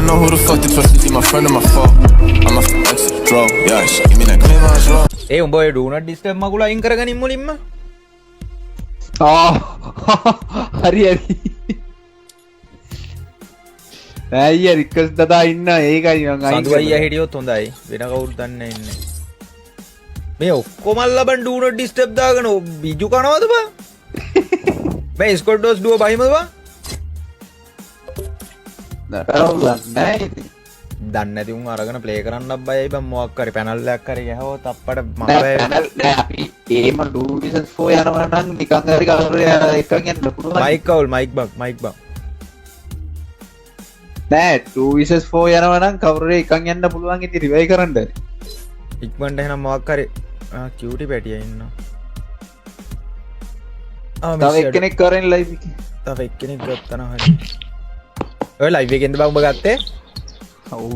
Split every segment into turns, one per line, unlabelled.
know who the fuck this person is, my friend or my foe. I'm a extra draw, yeah, she give me that clear as well.
ඒ උඹ ඔය do not disturb මගුල අයින් කරගනින් මුලින්ම.
හරි හරි. අයියා request දදා ඉන්න ඒකයි මං අයින්
සඳු අයියා හිටියොත් හොඳයි. වෙන කවුරුත් දන්නේ ඉන්නේ. මේ ඔක්කොම ලබන් do not disturb දාගෙන බිජු කනවද බා? මේ ස්කොට් ඩෝස් දුව බහිමද බා?
නැහැ.
දන්නේ නැති උන් අරගෙන ප්ලේ කරන්නත් බයයි බං මොකක් හරි පැනල් එකක් හරි ගහුවොත් අප්පට මම
නෑ අපි ඒම ඩූවිසස් 4 යනවා නම් නිකන් හරි කවුරු එකක් යන්න පුළුවන්.
මයික් කවුල් මයික් බං
නෑ 2vs4 යනවා නම් කවුරු එකක් යන්න පුළුවන් ඉතින් රිවයිව් කරන්න.
ඉක්මනට එහෙනම් මොකක් හරි කියුටි පැටියා ඉන්නවා.
තව එක්කෙනෙක් කරන් ලයිව් එකේ.
තව එක්කෙනෙක් ගත්තා නම් හරි. ඔය ලයිව් එකෙන්ද බං ඔබ ගත්තේ?
ඔව්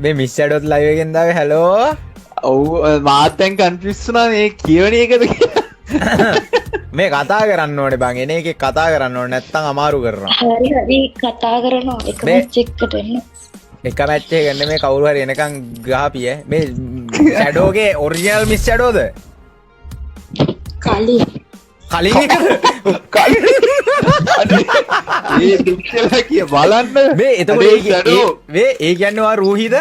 මේ මිස් ෂැඩෝත් ලයිව් එකෙන් දාවේ හැලෝ.
ඔව් මාත් දැන් කන්ෆියුස් වුණා මේ කියවන එකද කියලා.
මේ කතා කරන්න ඕනේ බං එන එකේ කතා කරන්න ඕනේ නැත්තම් අමාරු කරනවා.
හරි කතා කරනවා එක මැච් එකකට එන්න.
එක මැච් එක ගන්න මේ කවුරු හරි එනකන් ගහපිය. මේ ෂැඩෝගේ ඔරිජිනල් මිස් ෂැඩෝද?
කලින්
කලින්
ඒ දුක්ඛලා කිය බලන්න
මේ එතකොට මේ ඒ කියන්නේ වා රූහිද?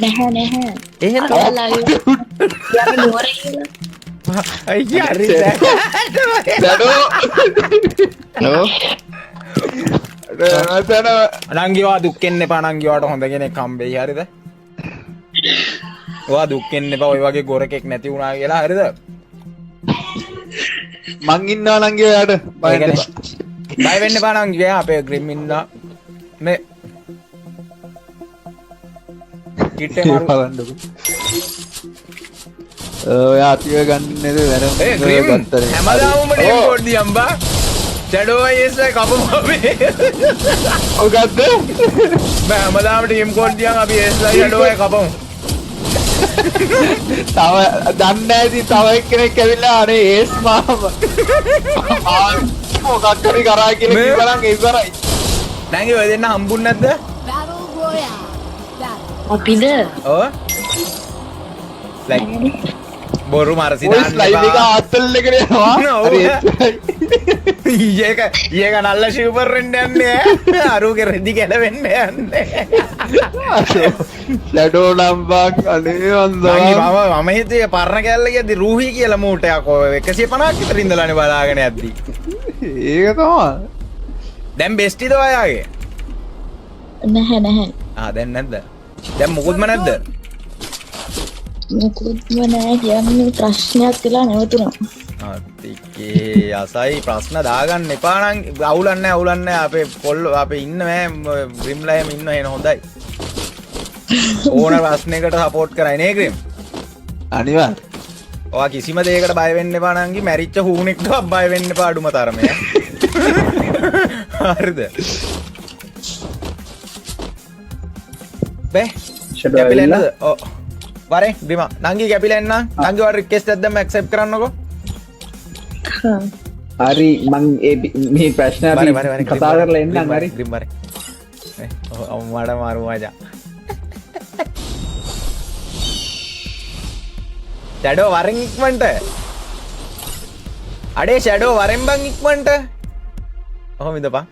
නැහැ
එහෙනම්
ඔයාලා යන්න නුවර කියලා.
අයියා හරි
ෂැඩෝ
නංගිවා දුක් වෙන්න එපා නංගිවාට හොඳ කෙනෙක් හම්බෙයි හරිද? ඔයා දුක් වෙන්න එපා ඔය වගේ ගොරකෙක් නැති වුණා කියලා හරිද?
මං ඉන්නවා නංගි ඔයාට බය වෙන්න
බය වෙන්න එපා නංගියා අපේ ග්‍රිම් ඉන්නවා මේ කිට්ටේ මාරු
බලන්නකො. ඔයා අතිව ගන්න නේද වැරම
ඒ ග්‍රිම් හැමදාම උඹ ටීම් කෝඩ් දියම් බා ෂැඩෝ අයිස් එක කපමු අපි.
ඔව් ගත්ත
බෑ හැමදාම ටීම් කෝඩ් දියම් අපි එස් ලයි ෂැඩෝ එක කපමු.
තව දන්නේ නැති තව එක්කෙනෙක් ඇවිල්ලා අනේ ඒස් මාම මොකක් හරි කරා කියලා කිව්වනම් ඉවරයි.
නංගි ඔය දෙන්න හම්බුන්නේ නැද්ද?
අපිද
ඔව් ලයික් බොරු මාරසි
ඔය
දාන්න
ස්ලයිඩ් එක ආත්තල් එකට යනවා. හරි
ඊයක නල්ල ෂූපර් වෙන්න යන්නේ ඈ අරුගේ රෙදි ගැලවෙන්න යන්නේ
ෂැඩෝ නම්බක් අනේ වන්දා
මම හිතුවේ පරණ කැල්ල කියද්දි රූහි කියලා මූටයක් ඔය 150ක් විතර ඉඳලානේ බලාගෙන යද්දි
ඒක තමයි
දැන් බෙස්ටිද ඔයාගේ
නැහැ
දැන් නැද්ද දැන් මොකුත්ම නැද්ද
මොකුත්ම නැහැ කියන්නේ ප්‍රශ්නයක් කියලා නැවතුණා.
අතිකේ අසයි ප්‍රශ්න දාගන්න එපා නම් අවුලන්නේ අපේ කොල්ලෝ අපේ ඉන්න මෑ ග්‍රිම්ලා එහෙම ඉන්න එන හොඳයි ඕන ප්‍රශ්නයකට සපෝට් කරයි නේ ග්‍රිම්
අනිවාර්ය.
ඔයා කිසිම දෙයකට බය වෙන්න එපා නංගි මැරිච්ච හූනෙක්ටවත් බය වෙන්න එපා අඩුම තරමේ හරිද බෑ කැපිලෙන්නද ඔව් වරේ ග්‍රිම නංගි කැපිලෙන්න නංගි වට රික්වෙස්ට් එකක් දැම්ම ඇක්සෙප්ට් කරන්නකෝ
හරි මං මේ ප්‍රශ්න අපි කතා කරලා එන්නම් හරි
ග්‍රිම් වරේ අම්මඩ මාරු මචං ෂැඩෝ වරෙන් ඉක්මනට අඩේ ෂැඩෝ වරෙන් බං ඉක්මනට ඔහොම ඉඳපන්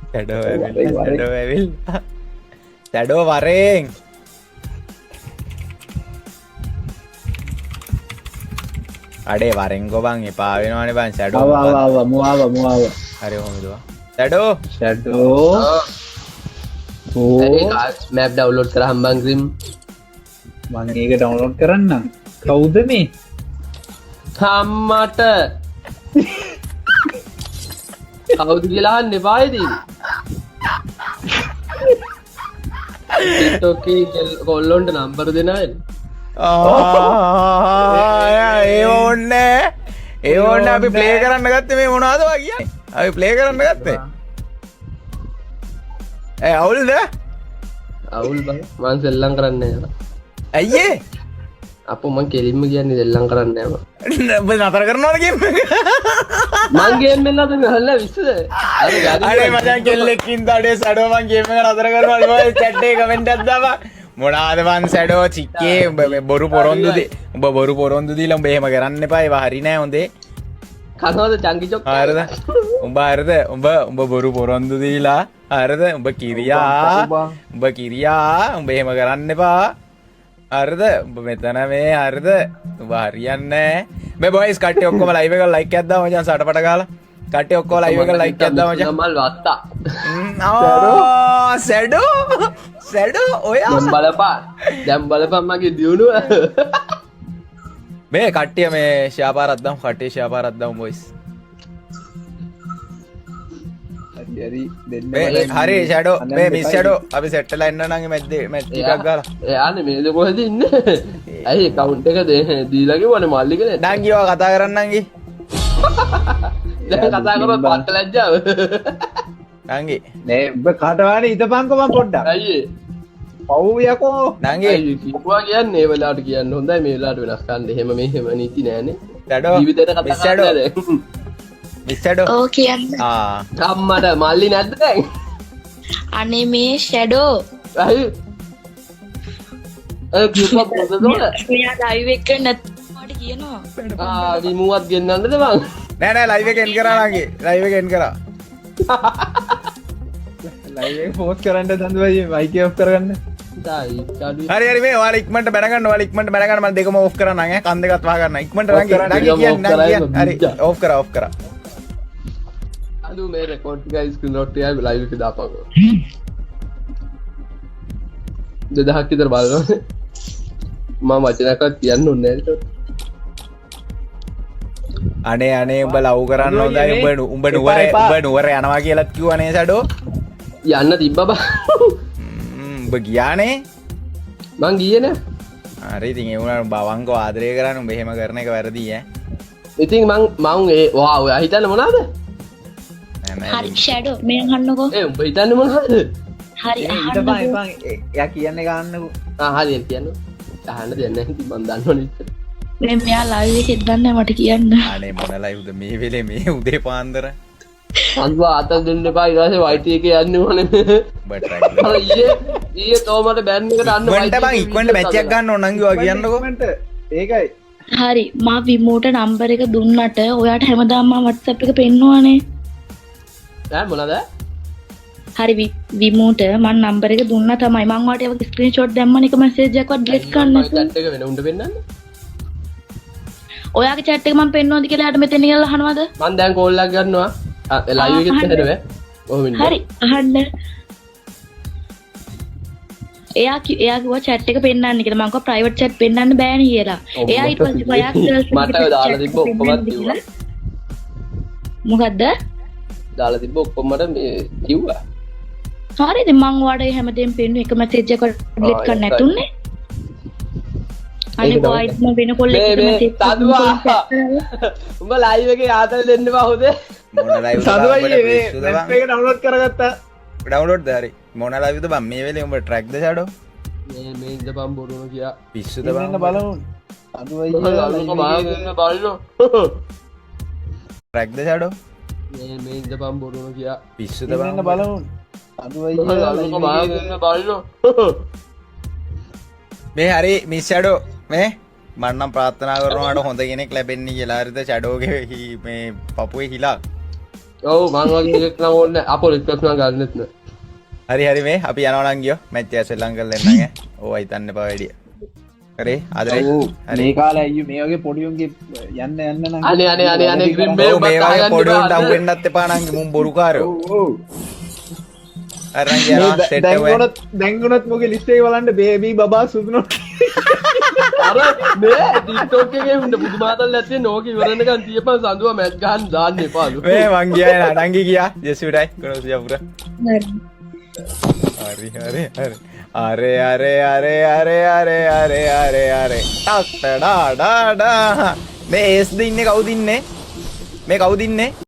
ෂැඩෝ ෂැඩෝ වරෙන් අඩේ වරෙන් ගොබන් එපා වෙනවනේ බං ෂැඩෝ
මුවාව
හරි ඔහොම ඉඳපන් ෂැඩෝ
මැප් ඩවුන්ලෝඩ් කරාම බං ග්‍රිම්
මං ඒක ඩවුන්ලෝඩ් කරන්නම් කවුද මේ
අම්මට කවුද කියලා අහන්න එපා ඉතින් TikTok එකේ කොල්ලොන්ට නම්බර දෙන අය
ඒ ඕන්න අපි ප්ලේ කරන්න ගත්තේ මේ මොනවද වා කියන්නේ අපි ප්ලේ කරන්න ගත්තේ අවුල්ද
අවුල් බං මං සෙල්ලම් කරන්නේ නෑ
ඇයියේ
අපෝ මං කෙලින්ම කියන්නේ සෙල්ලම් කරන්නේ නෑ
නතර කරනවද කියන්නේ
මං ගේම් මෙන්නද ගහලා විශ්ද
අනේ මචං කෙල්ලෙක් ඉඳ අඩේ සැඩෝ මං ගේම් එක නතර කරනවා ඔය chat එකේ කමෙන්ට් එකක් දාපන් මොනාද මං සැඩෝ චික්කේ උඹ බොරු පොරොන්දු දීලා උඹ එහෙම කරන්න එපා ඒවා හරි නෑ හොඳේ
කනවද චංකි චොක්
හරිද උඹ බොරු පොරොන්දු දීලා හරිද උඹ කිරියා උඹ එහෙම කරන්න එපා හරිද උඹ මෙතන මේ හරිද උඹ හරියන්නේ මේ බොයිස් කට්ටිය ඔක්කොම ලයිව් එක ලයික් එකක් දාමු මචං සටපට ගාලා කට්ටිය ඔක්කොම ලයිව් එක ලයික් එකක් දාමු මචං
මල් වත්තා
සැඩෝ ඔය
දැම් බලපන් මගේ දියුණුව
මේ කට්ටිය මේ ෂාපාරක් දාමු කට්ටිය ෂාපාරක් දාමු බොයිස් හරි ෂැඩෝ මේ මිස් ෂැඩෝ අපි සෙට් වෙලා ඉන්න නම් මැච් ටිකක් ගාලා
එයානේ මේක කොහෙද ඉන්නේ ඇයි account එක දීලා කිව්වනේ මල්ලි කෙනෙක්
නංගි ඔයා කතා කරන්න නංගි
දැන් කතා කරපුවා පට්ට ලැජ්ජාව
නංගි
නේ ඔබ කටවානේ ඉතපන්කෝ මම පොඩ්ඩක්
අයියේ
පව් යකෝ
නංගි
කිව්වා කියන්නේ මේ වෙලාවට කියන්න හොඳයි මේ වෙලාවට වෙනස් කරන්න එහෙම මෙහෙම නීති නෑනේ
ෂැඩෝ
ජීවිතේට කතා
මිස් ෂැඩෝ
කරන්නේ
මිස් ෂැඩෝ
ඕ කියන්න
අම්මට මල්ලි නැද්ද දැන්
අනේ මේ ෂැඩෝ
ඇයි කිව්වා පොතේ
මෙයා ලයිව් එක නැත්නම් කියනවා
විමුවත් ගෙන්නන්නද බං
නෑ ලයිව් එක එන් කරා නංගි ලයිව් එක එන් කරා
ලයිව් එක පෝස්ට් කරන්න දන්දුවයි මයික් එක ඔෆ් කරගන්න
හරි මේ ඔයාලා ඉක්මනට බැනගන්න මම දෙකම ඔෆ් කරා නං කන් දෙකත් වහ ගන්න ඉක්මනට නංගි කියන්න හරි ඔෆ් කරා
අදු මේ රෙකෝඩ් එක ස්ක්‍රීන් ෂොට් එකයි ලයිව් එක දාපන් 2000ක් විතර බලනවා මම වචනයක්වත් කියන්න ඕනේ නැහැ
අනේ උඹ ලව් කරන්න හොඳයි උඹ නුවර යනවා කියලාත් කිව්වනේ සඩෝ
යන්න තිබ්බා බා
උඹ ගියානේ
මං ගියේ නේ
හරි ඉතින් ඒ වුණාට බවංකෝ ආදරය කරන්න උඹ එහෙම කරන එක වැරදි ඈ
ඉතින් මං ඒ වා ඔයා හිතන්නේ මොනවද
හරි ෂැඩෝ මේ අහන්නකෝ
ඒ උඹ හිතන්නේ මොනවද
හරි
ඉතපන් එපන් එයා කියන්නේ ගන්නකෝ
හරි කියන්න අහන්න දෙයක් නැහැ ඉතින් මං දන්නවනේ
මේ මෙයා ලයිව් එකෙත් දන්නේ මට කියන්න
අනේ මොන ලයිව්ද මේ වෙලේ මේ උදේ පාන්දර
අන්වා අතල් දෙන්න එපා ඊට පස්සේ YT එකේ යන්න ඕනේ
බට් රයිට්
ඊයේ තෝමට බෑන් එකට අන්න
ඉක්මනට බං ඉක්මනට මැච් එකක් ගන්න ඕන නංගි ඔයා කියන්නකෝ
ඒකයි
හරි මා විමෝට නම්බර එක දුන්නට ඔයාට හැමදාම මම WhatsApp එක පෙන්නුවානේ
ඈ මොනවද
හරි විමෝට මම නම්බර එක දුන්නා තමයි මම වාට ඒක ස්ක්‍රීන්ෂොට් දැම්මම එක මැසේජ් එකක්වත් ඩිලීට් කරන්න නැතුව
chat එක වෙන උන්ට පෙන්නන්නේ
ඔයාගේ chat එක මම පෙන්වන්නද කියලා යාට මෙතන ඉඳලා අහනවද
මං දැන් කෝල් එකක් ගන්නවා ලයිව් එකෙත් හැදෙන්නේ ඔහොම ඉන්න
හරි අහන්න එයා කිව්වා chat එක පෙන්වන්න කියලා මම කිව්වා private chat පෙන්වන්න බෑනේ කියලා එයා ඊට පස්සේ ඔයා
මට දාලා තිබ්බ ඔක්කොමත් කිව්වා
මොකද්ද
දාලා තිබ්බ ඔක්කොම මට මේ කිව්වා
හරි ඉතින් මං ඔයාට හැමදේම පෙන්නුවේ එක මැසේජ් එකක් ඩිලීට් කරන්න නැතුනේ අනේ කොයිද මම වෙන කොල්ලෙක් මැසේජ්
තදුවා උඹ ලයිව් එකේ ආතල් දෙන්න බා හොදේ
මොන ලයිව්
සදුවයි මේ මැප් එක ඩවුන්ලෝඩ් කරගත්තා
ඩවුන්ලෝඩ්ද හරි මොන ලයිව්ද බං මේ වෙලේ උඹ ට්‍රැක්ද ෂැඩෝ
මේ ඉඳපම් බොරුන කියා
පිස්සුද බං
ඉන්න බලමු සදුවයි
බලනවා
ට්‍රැක්ද ෂැඩෝ
මේ ඉඳපම් බොරුන කියා
පිස්සුද බං
ඉන්න බලමු සදුවයි
බලනවා
මේ හරි මිස් ෂැඩෝ මේ මම නම් ප්‍රාර්ථනා කරනවාට හොඳ කෙනෙක් ලැබෙන්න කියලා හරිද ෂැඩෝගේ මේ පපුවේ හිලා
ඔව් මං වගේ එකක් නම් ඕනේ අපෝ රික්වෙස්ට් නම් ගන්නෙත් නෑ
හරි මේ අපි යනවා නම් ගියෝ මැච් එක ශ්‍රී ලංකාවෙන් එන්න ඈ ඕවා හිතන්න එපා වැඩි හරි ආදරේ
මේ කාලේ අයියෝ මේ වගේ පොඩි උන්ගේ යන්න නම්
අනේ ග්‍රිම්
මේ වගේ පොඩි උන්ට අහු වෙන්නත් එපා නම් මුන් බොරුකාරයෝ
ඔව්
අරන් යනවා සෙට් එක
දැන්ගුණත් මොකේ ලිස්ට් එකේ බලන්න බේබී බබා සුදුනොත්
අර මේ TikTok එකේ උන්න පුදුමාතල් නැත්තේ නෝක ඉවරනකන් තියපන් සඳුව මැච් ගහන්න දාන්න එපාලු
මේ මං ගියා නා නංගි ගියා ජෙස්විටයි කොනෝසියා පුරා හරි ටක් ඩා මේ එස්ද ඉන්නේ කවුද ඉන්නේ මේ කවුද ඉන්නේ